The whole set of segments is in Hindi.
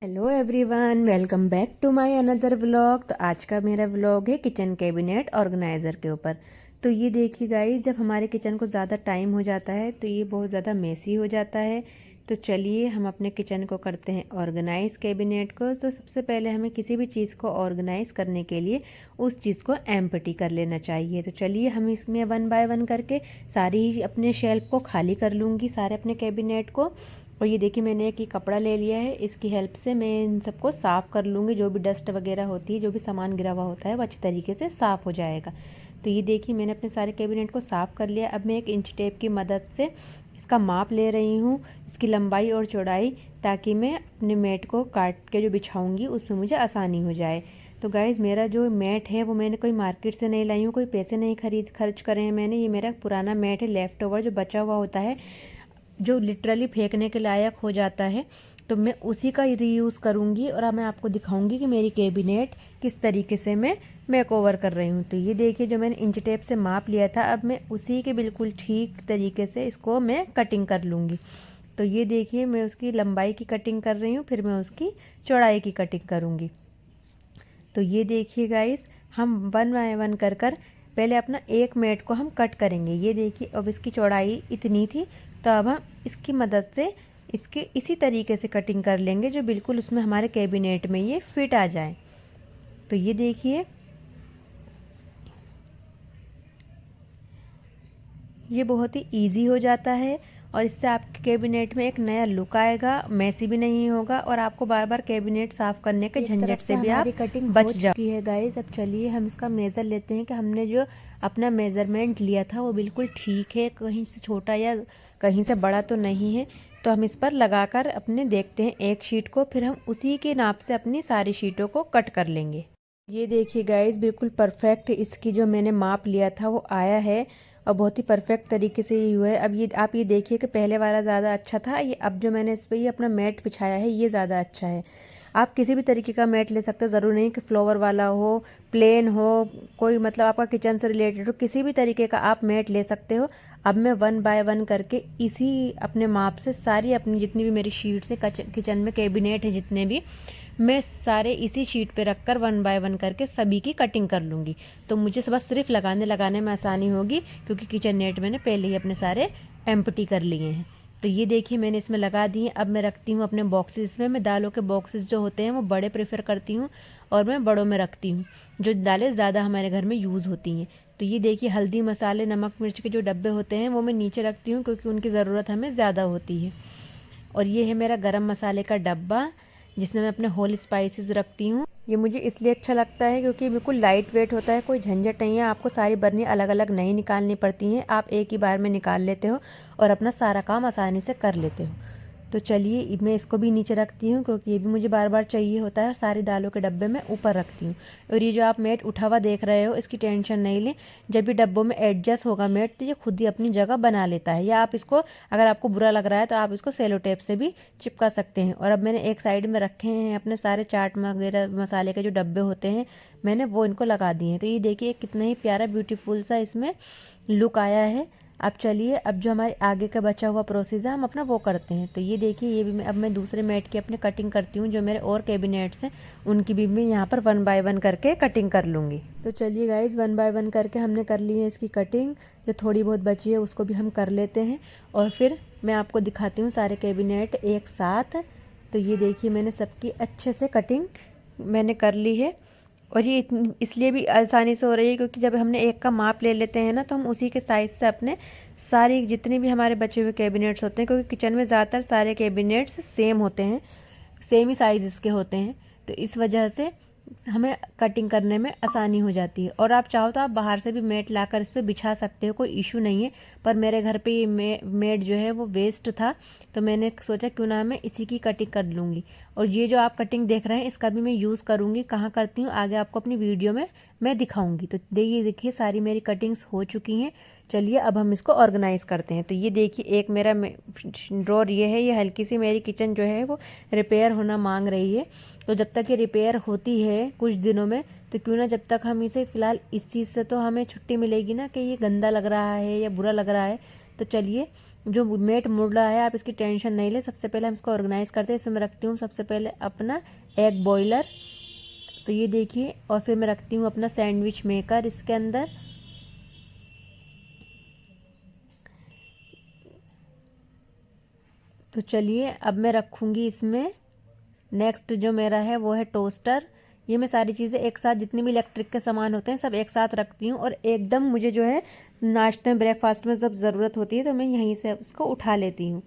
Hello everyone, welcome back to my another vlog. तो आज का मेरा व्लॉग है किचन कैबिनेट ऑर्गेनाइज़र के ऊपर। तो ये देखिए गाइस, जब हमारे किचन को ज़्यादा टाइम हो जाता है तो ये बहुत ज़्यादा मेसी हो जाता है। तो चलिए हम अपने किचन को करते हैं ऑर्गेनाइज कैबिनेट को। तो सबसे पहले हमें किसी भी चीज़ को ऑर्गेनाइज करने के लिए उस चीज़ को एम्प्टी कर लेना चाहिए। तो चलिए हम इसमें वन बाय वन करके सारी अपने शेल्फ को खाली कर लूँगी, सारे अपने कैबिनेट को। और ये देखिए मैंने एक ये कपड़ा ले लिया है, इसकी हेल्प से मैं इन सबको साफ़ कर लूँगी। जो भी डस्ट वगैरह होती है, जो भी सामान गिरा हुआ होता है, वो अच्छी तरीके से साफ़ हो जाएगा। तो ये देखिए मैंने अपने सारे कैबिनेट को साफ़ कर लिया। अब मैं एक इंच टेप की मदद से इसका माप ले रही हूँ, इसकी लंबाई और चौड़ाई, ताकि मैं अपने मैट को काट के जो बिछाऊँगी उसमें मुझे आसानी हो जाए। तो गाइज़, मेरा जो मैट है वो मैंने कोई मार्केट से नहीं लाई हूँ, कोई पैसे नहीं खर्च करे हैं मैंने। ये मेरा पुराना मैट है, लेफ़्ट ओवर जो बचा हुआ होता है, जो लिटरली फेंकने के लायक हो जाता है। तो मैं उसी का रीयूज़ करूँगी और अब मैं आपको दिखाऊंगी कि मेरी कैबिनेट किस तरीके से मैं मेकओवर कर रही हूँ। तो ये देखिए, जो मैंने इंच टेप से माप लिया था, अब मैं उसी के बिल्कुल ठीक तरीके से इसको मैं कटिंग कर लूँगी। तो ये देखिए, मैं उसकी लंबाई की कटिंग कर रही हूँ, फिर मैं उसकी चौड़ाई की कटिंग करूँगी। तो ये देखिए गाइस, हम वन बाय वन कर कर पहले अपना एक मैट को हम कट करेंगे। ये देखिए, अब इसकी चौड़ाई इतनी थी, तो अब हम इसकी मदद से इसके इसी तरीके से कटिंग कर लेंगे, जो बिल्कुल उसमें हमारे कैबिनेट में ये फिट आ जाए। तो ये देखिए, ये बहुत ही इजी हो जाता है और इससे आपके कैबिनेट में एक नया लुक आएगा, मैसी भी नहीं होगा और आपको बार बार कैबिनेट साफ करने के झंझट से भी आप कटिंग बच जाओ। चुकी है गाइस। अब चलिए हम इसका मेज़र लेते हैं कि हमने जो अपना मेज़रमेंट लिया था वो बिल्कुल ठीक है, कहीं से छोटा या कहीं से बड़ा तो नहीं है। तो हम इस पर लगाकर अपने देखते हैं एक शीट को, फिर हम उसी के नाप से अपनी सारी शीटों को कट कर लेंगे। ये देखिए गाइस, बिल्कुल परफेक्ट इसकी जो मैंने माप लिया था वो आया है और बहुत ही परफेक्ट तरीके से ये हुआ है। अब ये आप ये देखिए कि पहले वाला ज़्यादा अच्छा था, ये अब जो मैंने इस पर ये अपना मैट बिछाया है ये ज़्यादा अच्छा है। आप किसी भी तरीके का मैट ले सकते हो, ज़रूरी नहीं कि फ्लोवर वाला हो, प्लेन हो, कोई मतलब आपका किचन से रिलेटेड हो, किसी भी तरीके का आप मैट ले सकते हो। अब मैं वन बाय वन करके इसी अपने माप से सारी अपनी जितनी भी मेरी शीट्स है किचन में, कैबिनेट है जितने भी, मैं सारे इसी शीट पे रखकर वन बाय वन करके सभी की कटिंग कर लूँगी। तो मुझे बस सिर्फ लगाने में आसानी होगी, क्योंकि किचन नेट मैंने पहले ही अपने सारे एम्प्टी कर लिए हैं। तो ये देखिए मैंने इसमें लगा दिए। अब मैं रखती हूँ अपने बॉक्सेस। इसमें मैं दालों के बॉक्सेस जो होते हैं वो बड़े प्रेफर करती हूँ और मैं बड़ों में रखती हूँ, जो दालें ज़्यादा हमारे घर में यूज़ होती हैं। तो ये देखिए, हल्दी मसाले नमक मिर्च के जो डब्बे होते हैं वो मैं नीचे रखती हूँ, क्योंकि उनकी ज़रूरत हमें ज़्यादा होती है। और ये है मेरा गरम मसाले का डब्बा, जिसमें मैं अपने होल स्पाइसेस रखती हूँ। ये मुझे इसलिए अच्छा लगता है क्योंकि बिल्कुल लाइट वेट होता है, कोई झंझट नहीं है, आपको सारी बर्नी अलग अलग नहीं निकालनी पड़ती हैं, आप एक ही बार में निकाल लेते हो और अपना सारा काम आसानी से कर लेते हो। तो चलिए मैं इसको भी नीचे रखती हूँ, क्योंकि ये भी मुझे बार बार चाहिए होता है। सारी दालों के डब्बे में ऊपर रखती हूँ। और ये जो आप मेट उठा हुआ देख रहे हो, इसकी टेंशन नहीं लें, जब भी डब्बों में एडजस्ट होगा मेट तो ये खुद ही अपनी जगह बना लेता है। या आप इसको, अगर आपको बुरा लग रहा है तो आप इसको सेलो टेप से भी चिपका सकते हैं। और अब मैंने एक साइड में रखे हैं अपने सारे चाट वगैरह मसाले के जो डब्बे होते हैं, मैंने वो इनको लगा दिए हैं। तो ये देखिए कितना ही प्यारा ब्यूटीफुल सा इसमें लुक आया है। अब चलिए, अब जो हमारे आगे का बचा हुआ प्रोसेस है हम अपना वो करते हैं। तो ये देखिए, ये भी अब मैं दूसरे मैट की अपने कटिंग करती हूँ। जो मेरे और कैबिनेट्स हैं उनकी भी मैं यहाँ पर वन बाय वन करके कटिंग कर लूँगी। तो चलिए गाइज, वन बाय वन करके हमने कर ली है इसकी कटिंग। जो थोड़ी बहुत बची है उसको भी हम कर लेते हैं और फिर मैं आपको दिखाती हूँ सारे कैबिनेट एक साथ। तो ये देखिए, मैंने सबकी अच्छे से कटिंग मैंने कर ली है। और ये इसलिए भी आसानी से हो रही है क्योंकि जब हमने एक का माप ले लेते हैं ना, तो हम उसी के साइज़ से अपने सारी जितने भी हमारे बचे हुए कैबिनेट्स होते हैं, क्योंकि किचन में ज़्यादातर सारे कैबिनेट्स सेम होते हैं, सेम ही साइज़ के होते हैं, तो इस वजह से हमें कटिंग करने में आसानी हो जाती है। और आप चाहो तो आप बाहर से भी मैट लाकर इस पर बिछा सकते हो, कोई इशू नहीं है। पर मेरे घर पे ये मैट जो है वो वेस्ट था, तो मैंने सोचा क्यों ना मैं इसी की कटिंग कर लूँगी। और ये जो आप कटिंग देख रहे हैं इसका भी मैं यूज़ करूँगी, कहाँ करती हूँ आगे आपको अपनी वीडियो में मैं दिखाऊंगी। तो देखिए सारी मेरी कटिंग्स हो चुकी हैं। चलिए अब हम इसको ऑर्गेनाइज़ करते हैं। तो ये देखिए, एक मेरा ड्रॉर ये है, ये हल्की सी मेरी किचन जो है वो रिपेयर होना मांग रही है। तो जब तक ये रिपेयर होती है कुछ दिनों में, तो क्यों ना जब तक हम इसे फ़िलहाल इस चीज़ से तो हमें छुट्टी मिलेगी ना कि ये गंदा लग रहा है या बुरा लग रहा है। तो चलिए जो मेट मुड़ रहा है आप इसकी टेंशन नहीं ले। सबसे पहले हम इसको ऑर्गेनाइज करते हैं। इसमें रखती हूँ सबसे पहले अपना एग बॉयलर, तो ये देखिए, और फिर मैं रखती हूँ अपना सैंडविच मेकर इसके अंदर। तो चलिए अब मैं रखूँगी इसमें नेक्स्ट जो मेरा है वो है टोस्टर। ये मैं सारी चीज़ें एक साथ, जितनी भी इलेक्ट्रिक के सामान होते हैं सब एक साथ रखती हूँ, और एकदम मुझे जो है नाश्ते में ब्रेकफास्ट में जब ज़रूरत होती है तो मैं यहीं से उसको उठा लेती हूँ।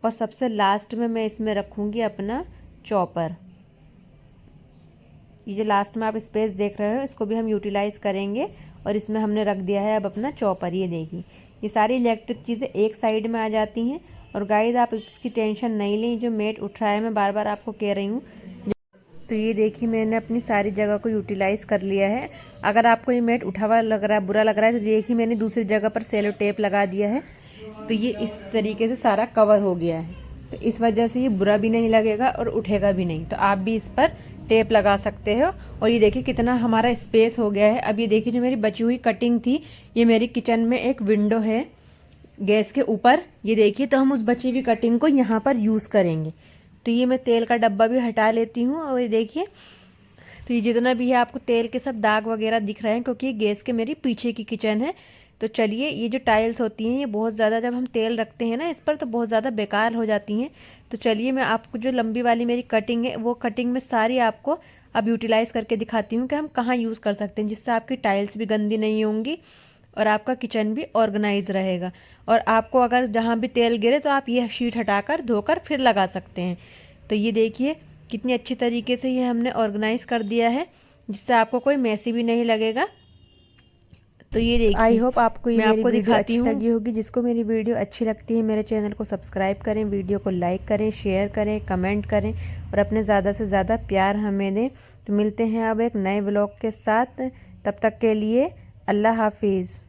और सबसे लास्ट में मैं इसमें रखूँगी अपना चॉपर। ये जो लास्ट में आप स्पेस देख रहे हो इसको भी हम यूटिलाइज़ करेंगे, और इसमें हमने रख दिया है अब अपना चॉपर। ये देखिए, ये सारी इलेक्ट्रिक चीज़ें एक साइड में आ जाती हैं। और गाइस आप इसकी टेंशन नहीं लें, जो मेट उठ रहा है मैं बार बार आपको कह रही हूँ। तो ये देखिए, मैंने अपनी सारी जगह को यूटिलाइज़ कर लिया है। अगर आपको ये मेट उठा हुआ लग रहा है, बुरा लग रहा है, तो देखिए मैंने दूसरी जगह पर सेलो टेप लगा दिया है, तो ये इस तरीके से सारा कवर हो गया है। तो इस वजह से ये बुरा भी नहीं लगेगा और उठेगा भी नहीं। तो आप भी इस पर टेप लगा सकते हो। और ये देखिए कितना हमारा स्पेस हो गया है। अब ये देखिए, जो मेरी बची हुई कटिंग थी, ये मेरी किचन में एक विंडो है गैस के ऊपर, ये देखिए, तो हम उस बची हुई कटिंग को यहाँ पर यूज़ करेंगे। तो ये मैं तेल का डब्बा भी हटा लेती हूँ, और ये देखिए, तो ये जितना भी है आपको तेल के सब दाग वगैरह दिख रहे हैं, क्योंकि ये गैस के मेरी पीछे की किचन है। तो चलिए, ये जो टाइल्स होती हैं ये बहुत ज़्यादा, जब हम तेल रखते हैं ना इस पर, तो बहुत ज़्यादा बेकार हो जाती हैं। तो चलिए, मैं आपको जो लंबी वाली मेरी कटिंग है वो कटिंग में सारी आपको अब यूटिलाइज़ करके दिखाती हूँ कि हम कहाँ यूज़ कर सकते हैं, जिससे आपकी टाइल्स भी गंदी नहीं होंगी और आपका किचन भी ऑर्गेनाइज रहेगा। और आपको अगर जहाँ भी तेल गिरे तो आप ये शीट हटाकर धोकर फिर लगा सकते हैं। तो ये देखिए कितनी अच्छी तरीके से ये हमने ऑर्गेनाइज कर दिया है, जिससे आपको कोई मैसी भी नहीं लगेगा। तो ये देखिए, आई होप आपको ये मैं मेरी आपको वीडियो दिखाती अच्छी हूँ। लगी होगी। जिसको मेरी वीडियो अच्छी लगती है मेरे चैनल को सब्सक्राइब करें, वीडियो को लाइक करें, शेयर करें, कमेंट करें, और अपने ज़्यादा से ज़्यादा प्यार हमें दें। तो मिलते हैं अब एक नए व्लॉग के साथ, तब तक के लिए अल्लाह हाफिज़।